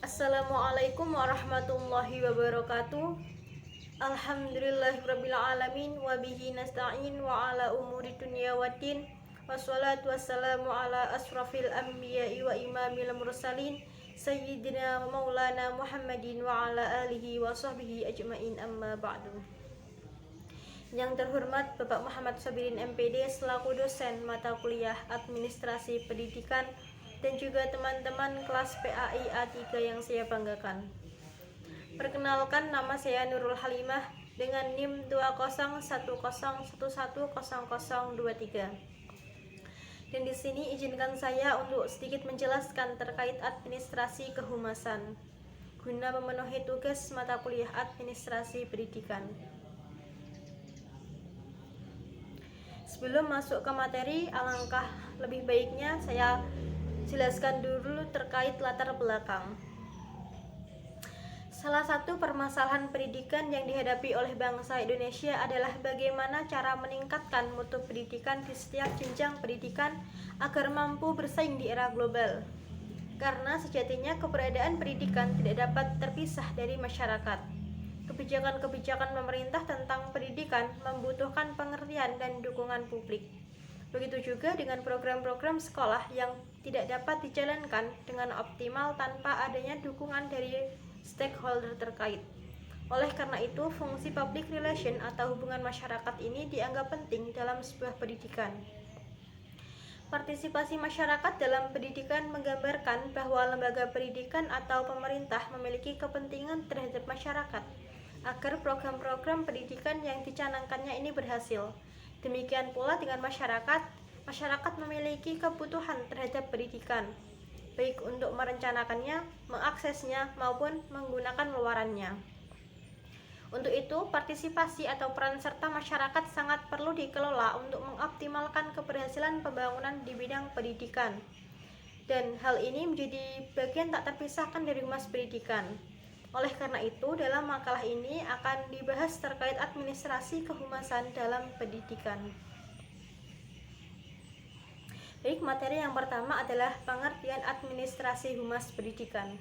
Assalamualaikum warahmatullahi wabarakatuh. Alhamdulillahirrabbilalamin. Wabihi nasta'in wa ala umuri dunia waddin. Wassalatu wassalamu ala asrafil anbiya'i wa imamil mursalin Sayyidina wa maulana Muhammadin wa ala alihi wa sahbihi ajma'in, amma ba'du. Yang terhormat Bapak Muhammad Sabirin MPD selaku dosen mata kuliah Administrasi Pendidikan dan juga teman-teman kelas PAI A3 yang saya banggakan. Perkenalkan, nama saya Nurul Halimah dengan NIM 201011000023. Dan di sini izinkan saya untuk sedikit menjelaskan terkait administrasi kehumasan guna memenuhi tugas mata kuliah Administrasi Pendidikan. Sebelum masuk ke materi, alangkah lebih baiknya saya jelaskan dulu terkait latar belakang. Salah satu permasalahan pendidikan yang dihadapi oleh bangsa Indonesia adalah bagaimana cara meningkatkan mutu pendidikan di setiap jenjang pendidikan agar mampu bersaing di era global. Karena sejatinya keberadaan pendidikan tidak dapat terpisah dari masyarakat. Kebijakan-kebijakan pemerintah tentang pendidikan membutuhkan pengertian dan dukungan publik. Begitu juga dengan program-program sekolah yang tidak dapat dijalankan dengan optimal tanpa adanya dukungan dari stakeholder terkait. Oleh karena itu, fungsi public relation atau hubungan masyarakat ini dianggap penting dalam sebuah pendidikan. Partisipasi masyarakat dalam pendidikan menggambarkan bahwa lembaga pendidikan atau pemerintah memiliki kepentingan terhadap masyarakat agar program-program pendidikan yang dicanangkannya ini berhasil. Demikian pula dengan masyarakat memiliki kebutuhan terhadap pendidikan, baik untuk merencanakannya, mengaksesnya, maupun menggunakan luarannya. Untuk itu, partisipasi atau peran serta masyarakat sangat perlu dikelola untuk mengoptimalkan keberhasilan pembangunan di bidang pendidikan. Dan hal ini menjadi bagian tak terpisahkan dari humas pendidikan. Oleh karena itu, dalam makalah ini akan dibahas terkait administrasi kehumasan dalam pendidikan. Baik, materi yang pertama adalah pengertian administrasi humas pendidikan.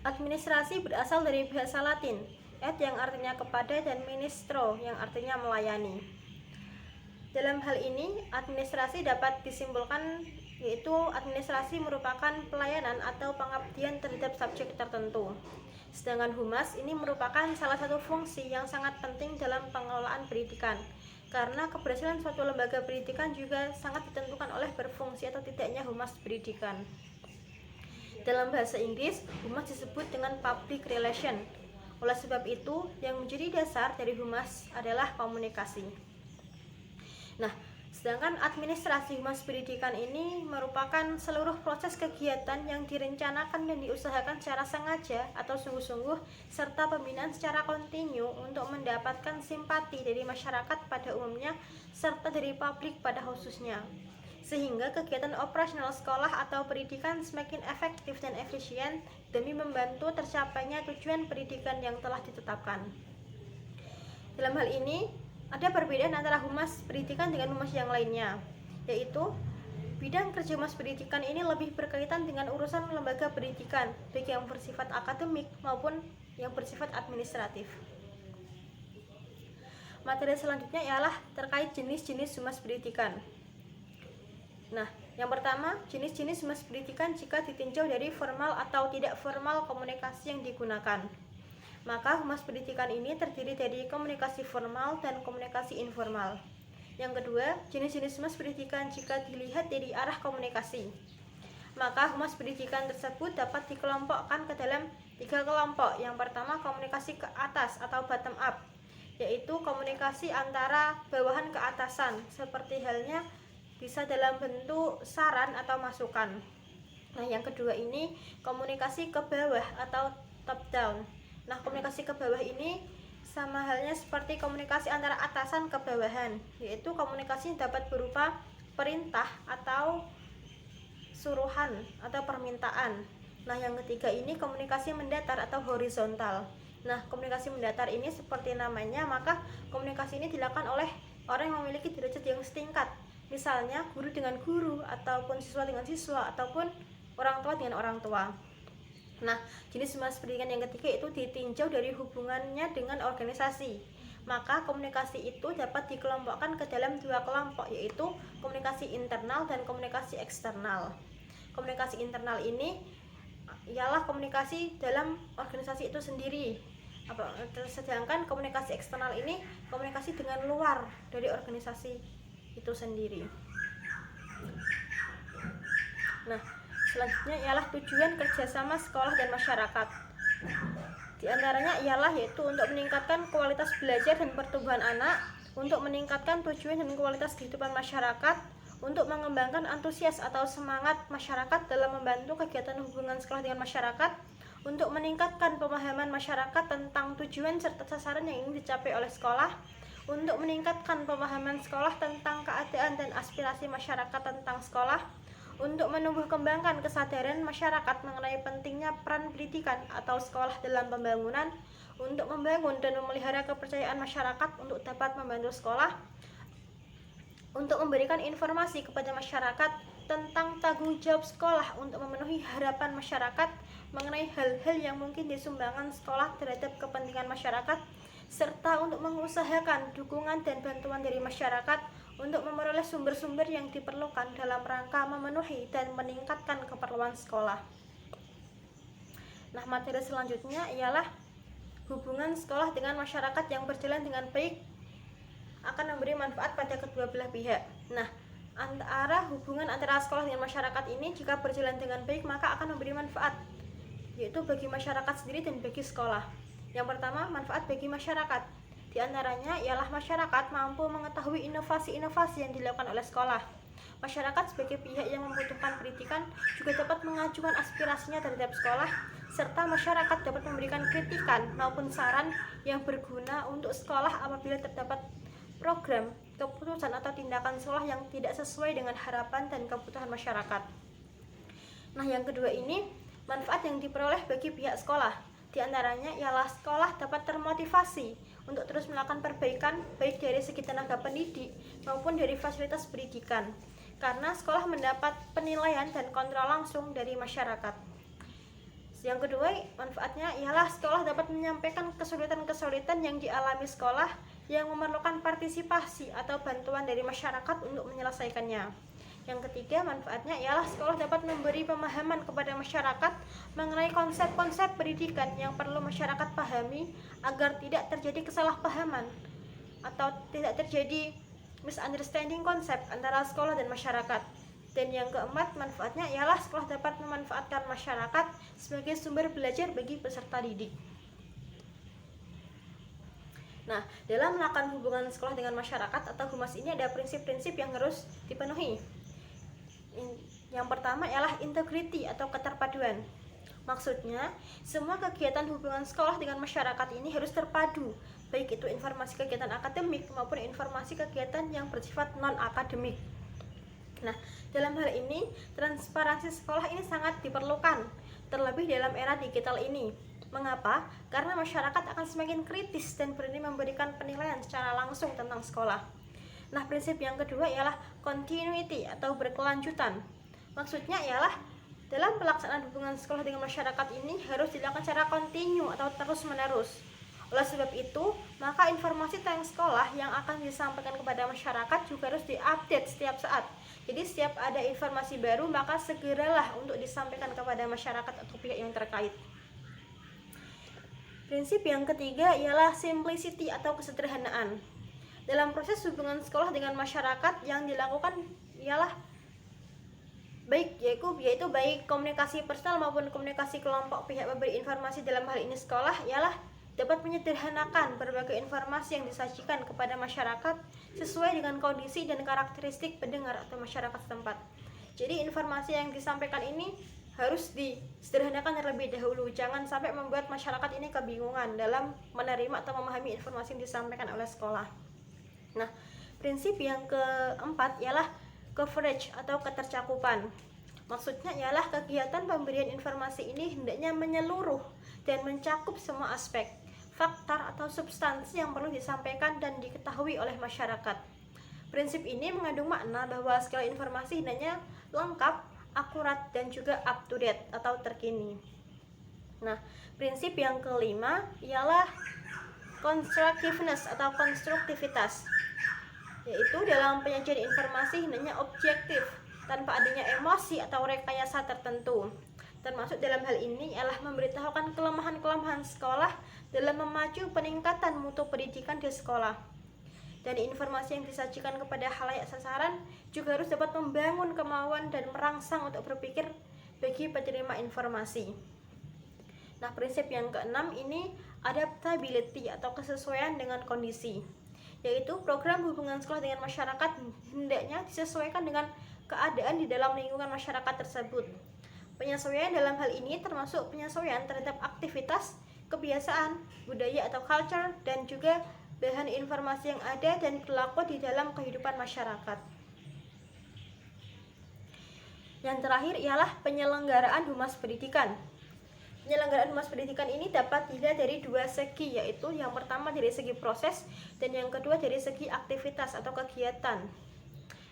Administrasi berasal dari bahasa Latin, ad yang artinya kepada dan ministro yang artinya melayani. Dalam hal ini, administrasi dapat disimpulkan yaitu administrasi merupakan pelayanan atau pengabdian terhadap subjek tertentu. Sedangkan humas ini merupakan salah satu fungsi yang sangat penting dalam pengelolaan pendidikan. Karena keberhasilan suatu lembaga pendidikan juga sangat ditentukan oleh berfungsi atau tidaknya humas pendidikan. Dalam bahasa Inggris, humas disebut dengan public relation. Oleh sebab itu, yang menjadi dasar dari humas adalah komunikasi. Nah, sedangkan administrasi humas pendidikan ini merupakan seluruh proses kegiatan yang direncanakan dan diusahakan secara sengaja atau sungguh-sungguh serta pembinaan secara kontinu untuk mendapatkan simpati dari masyarakat pada umumnya serta dari publik pada khususnya. Sehingga kegiatan operasional sekolah atau pendidikan semakin efektif dan efisien demi membantu tercapainya tujuan pendidikan yang telah ditetapkan. Dalam hal ini, ada perbedaan antara humas pendidikan dengan humas yang lainnya, yaitu bidang kerja humas pendidikan ini lebih berkaitan dengan urusan lembaga pendidikan, baik yang bersifat akademik maupun yang bersifat administratif. Materi selanjutnya ialah terkait jenis-jenis humas pendidikan. Nah, yang pertama, jenis-jenis humas pendidikan jika ditinjau dari formal atau tidak formal komunikasi yang digunakan. Maka humas pendidikan ini terdiri dari komunikasi formal dan komunikasi informal. Yang kedua, jenis-jenis humas pendidikan jika dilihat dari arah komunikasi. Maka humas pendidikan tersebut dapat dikelompokkan ke dalam 3 kelompok. Yang pertama, komunikasi ke atas atau bottom up, yaitu komunikasi antara bawahan ke atasan, seperti halnya bisa dalam bentuk saran atau masukan. Nah, yang kedua ini komunikasi ke bawah atau top down. Nah, komunikasi ke bawah ini sama halnya seperti komunikasi antara atasan ke bawahan, yaitu komunikasi dapat berupa perintah atau suruhan atau permintaan. Nah, yang ketiga ini komunikasi mendatar atau horizontal. Nah, komunikasi mendatar ini seperti namanya, maka komunikasi ini dilakukan oleh orang yang memiliki derajat yang setingkat. Misalnya guru dengan guru, ataupun siswa dengan siswa, ataupun orang tua dengan orang tua. Nah, jenis humas pendidikan yang ketiga itu ditinjau dari hubungannya dengan organisasi. Maka komunikasi itu dapat dikelompokkan ke dalam dua kelompok, yaitu komunikasi internal dan komunikasi eksternal. Komunikasi internal ini ialah komunikasi dalam organisasi itu sendiri. Sedangkan komunikasi eksternal ini komunikasi dengan luar dari organisasi itu sendiri. Nah, selanjutnya ialah tujuan kerjasama sekolah dan masyarakat. Di antaranya ialah yaitu untuk meningkatkan kualitas belajar dan pertumbuhan anak, untuk meningkatkan tujuan dan kualitas kehidupan masyarakat, untuk mengembangkan antusias atau semangat masyarakat dalam membantu kegiatan hubungan sekolah dengan masyarakat, untuk meningkatkan pemahaman masyarakat tentang tujuan serta sasaran yang ingin dicapai oleh sekolah, untuk meningkatkan pemahaman sekolah tentang keadaan dan aspirasi masyarakat tentang sekolah, untuk menumbuh kembangkan kesadaran masyarakat mengenai pentingnya peran pendidikan atau sekolah dalam pembangunan, untuk membangun dan memelihara kepercayaan masyarakat untuk dapat membantu sekolah, untuk memberikan informasi kepada masyarakat tentang tanggung jawab sekolah untuk memenuhi harapan masyarakat mengenai hal-hal yang mungkin disumbangkan sekolah terhadap kepentingan masyarakat, serta untuk mengusahakan dukungan dan bantuan dari masyarakat untuk memperoleh sumber-sumber yang diperlukan dalam rangka memenuhi dan meningkatkan keperluan sekolah. Nah, materi selanjutnya ialah hubungan sekolah dengan masyarakat yang berjalan dengan baik akan memberi manfaat pada kedua belah pihak. Nah, hubungan antara sekolah dengan masyarakat ini jika berjalan dengan baik maka akan memberi manfaat, yaitu bagi masyarakat sendiri dan bagi sekolah. Yang pertama, manfaat bagi masyarakat. Di antaranya ialah masyarakat mampu mengetahui inovasi-inovasi yang dilakukan oleh sekolah. Masyarakat sebagai pihak yang membutuhkan pendidikan juga dapat mengajukan aspirasinya terhadap sekolah, serta masyarakat dapat memberikan kritikan maupun saran yang berguna untuk sekolah apabila terdapat program, keputusan atau tindakan sekolah yang tidak sesuai dengan harapan dan kebutuhan masyarakat. Nah, yang kedua ini manfaat yang diperoleh bagi pihak sekolah. Di antaranya ialah sekolah dapat termotivasi untuk terus melakukan perbaikan baik dari segi tenaga pendidik maupun dari fasilitas pendidikan, karena sekolah mendapat penilaian dan kontrol langsung dari masyarakat. Yang kedua, manfaatnya ialah sekolah dapat menyampaikan kesulitan-kesulitan yang dialami sekolah yang memerlukan partisipasi atau bantuan dari masyarakat untuk menyelesaikannya. Yang ketiga, manfaatnya ialah sekolah dapat memberi pemahaman kepada masyarakat mengenai konsep-konsep pendidikan yang perlu masyarakat pahami agar tidak terjadi kesalahpahaman atau tidak terjadi misunderstanding konsep antara sekolah dan masyarakat. Dan yang keempat, manfaatnya ialah sekolah dapat memanfaatkan masyarakat sebagai sumber belajar bagi peserta didik. Nah, dalam melakukan hubungan sekolah dengan masyarakat atau humas ini ada prinsip-prinsip yang harus dipenuhi. Yang pertama ialah integriti atau keterpaduan. Maksudnya, semua kegiatan hubungan sekolah dengan masyarakat ini harus terpadu, baik itu informasi kegiatan akademik maupun informasi kegiatan yang bersifat non-akademik. Nah, dalam hal ini, transparansi sekolah ini sangat diperlukan, terlebih dalam era digital ini. Mengapa? Karena masyarakat akan semakin kritis dan berani memberikan penilaian secara langsung tentang sekolah. Nah, prinsip yang kedua ialah continuity atau berkelanjutan. Maksudnya ialah dalam pelaksanaan hubungan sekolah dengan masyarakat ini harus dilakukan secara kontinu atau terus-menerus. Oleh sebab itu, maka informasi tentang sekolah yang akan disampaikan kepada masyarakat juga harus diupdate setiap saat. Jadi setiap ada informasi baru maka segeralah untuk disampaikan kepada masyarakat atau pihak yang terkait. Prinsip yang ketiga ialah simplicity atau kesederhanaan. Dalam proses hubungan sekolah dengan masyarakat yang dilakukan ialah yaitu baik komunikasi personal maupun komunikasi kelompok pihak memberi informasi dalam hal ini sekolah ialah dapat menyederhanakan berbagai informasi yang disajikan kepada masyarakat sesuai dengan kondisi dan karakteristik pendengar atau masyarakat setempat. Jadi informasi yang disampaikan ini harus disederhanakan terlebih dahulu, jangan sampai membuat masyarakat ini kebingungan dalam menerima atau memahami informasi yang disampaikan oleh sekolah. Nah, prinsip yang keempat ialah coverage atau ketercakupan. Maksudnya ialah kegiatan pemberian informasi ini hendaknya menyeluruh dan mencakup semua aspek, faktor atau substansi yang perlu disampaikan dan diketahui oleh masyarakat. Prinsip ini mengandung makna bahwa segala informasi hendaknya lengkap, akurat, dan juga up to date atau terkini. Nah, prinsip yang kelima ialah constructiveness atau konstruktivitas, yaitu dalam penyajian informasi hendaknya objektif tanpa adanya emosi atau rekayasa tertentu. Termasuk dalam hal ini ialah memberitahukan kelemahan-kelemahan sekolah dalam memacu peningkatan mutu pendidikan di sekolah. Dan informasi yang disajikan kepada khalayak sasaran juga harus dapat membangun kemauan dan merangsang untuk berpikir bagi penerima informasi. Nah, prinsip yang keenam ini adaptability atau kesesuaian dengan kondisi, yaitu program hubungan sekolah dengan masyarakat hendaknya disesuaikan dengan keadaan di dalam lingkungan masyarakat tersebut. Penyesuaian dalam hal ini termasuk penyesuaian terhadap aktivitas, kebiasaan, budaya atau culture, dan juga bahan informasi yang ada dan berlaku di dalam kehidupan masyarakat. Yang terakhir ialah penyelenggaraan humas pendidikan. Penyelenggaraan humas pendidikan ini dapat dilihat dari dua segi, yaitu yang pertama dari segi proses dan yang kedua dari segi aktivitas atau kegiatan.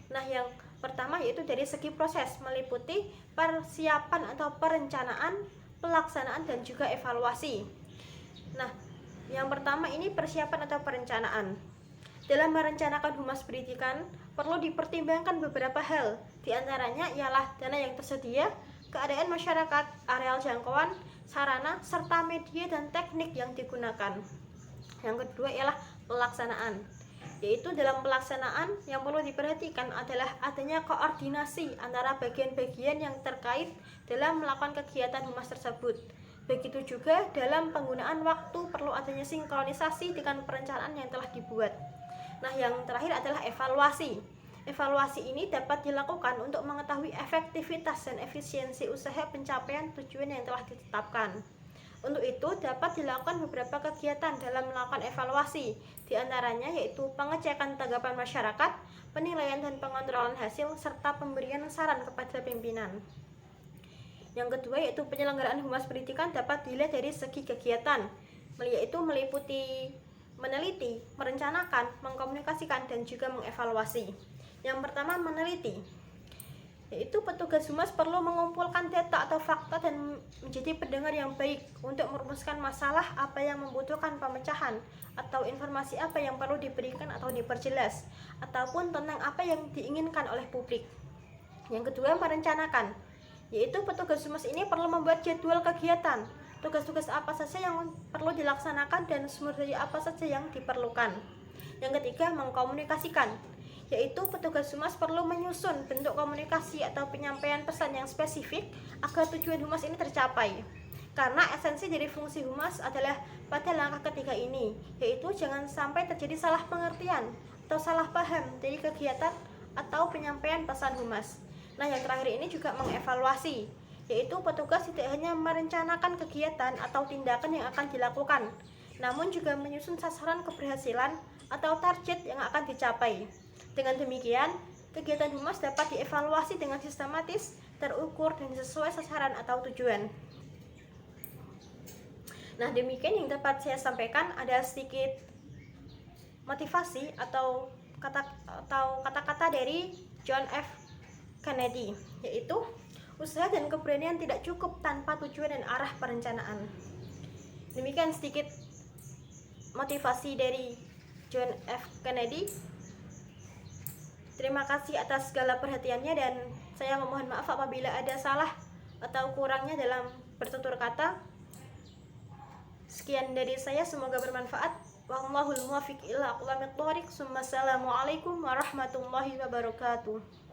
Nah, yang pertama yaitu dari segi proses, meliputi persiapan atau perencanaan, pelaksanaan, dan juga evaluasi. Nah, yang pertama ini persiapan atau perencanaan. Dalam merencanakan humas pendidikan perlu dipertimbangkan beberapa hal, diantaranya ialah dana yang tersedia, keadaan masyarakat, areal jangkauan, sarana, serta media dan teknik yang digunakan. Yang kedua ialah pelaksanaan, yaitu dalam pelaksanaan yang perlu diperhatikan adalah adanya koordinasi antara bagian-bagian yang terkait dalam melakukan kegiatan humas tersebut. Begitu juga dalam penggunaan waktu perlu adanya sinkronisasi dengan perencanaan yang telah dibuat. Nah, yang terakhir adalah evaluasi. Evaluasi ini dapat dilakukan untuk mengetahui efektivitas dan efisiensi usaha pencapaian tujuan yang telah ditetapkan. Untuk itu dapat dilakukan beberapa kegiatan dalam melakukan evaluasi, diantaranya yaitu pengecekan tanggapan masyarakat, penilaian dan pengontrolan hasil, serta pemberian saran kepada pimpinan. Yang kedua yaitu penyelenggaraan humas pendidikan dapat dilihat dari segi kegiatan, yaitu meliputi meneliti, merencanakan, mengkomunikasikan, dan juga mengevaluasi. Yang pertama, meneliti, yaitu petugas humas perlu mengumpulkan data atau fakta dan menjadi pendengar yang baik untuk merumuskan masalah apa yang membutuhkan pemecahan, atau informasi apa yang perlu diberikan atau diperjelas, ataupun tentang apa yang diinginkan oleh publik. Yang kedua, merencanakan, yaitu petugas humas ini perlu membuat jadwal kegiatan, tugas-tugas apa saja yang perlu dilaksanakan dan sumber daya apa saja yang diperlukan. Yang ketiga, mengkomunikasikan, yaitu petugas humas perlu menyusun bentuk komunikasi atau penyampaian pesan yang spesifik agar tujuan humas ini tercapai. Karena esensi dari fungsi humas adalah pada langkah ketiga ini, yaitu jangan sampai terjadi salah pengertian atau salah paham dari kegiatan atau penyampaian pesan humas. Nah, yang terakhir ini juga mengevaluasi, yaitu petugas tidak hanya merencanakan kegiatan atau tindakan yang akan dilakukan, namun juga menyusun sasaran keberhasilan atau target yang akan dicapai. Dengan demikian, kegiatan humas dapat dievaluasi dengan sistematis, terukur, dan sesuai sasaran atau tujuan. Nah, demikian yang dapat saya sampaikan. Ada sedikit motivasi atau kata-kata dari John F. Kennedy, yaitu usaha dan keberanian tidak cukup tanpa tujuan dan arah perencanaan. Demikian sedikit motivasi dari John F. Kennedy. Terima kasih atas segala perhatiannya dan saya memohon maaf apabila ada salah atau kurangnya dalam bertutur kata. Sekian dari saya, semoga bermanfaat. Wallahul muwaffiq ila aqwamit thoriq. Assalamualaikum warahmatullahi wabarakatuh.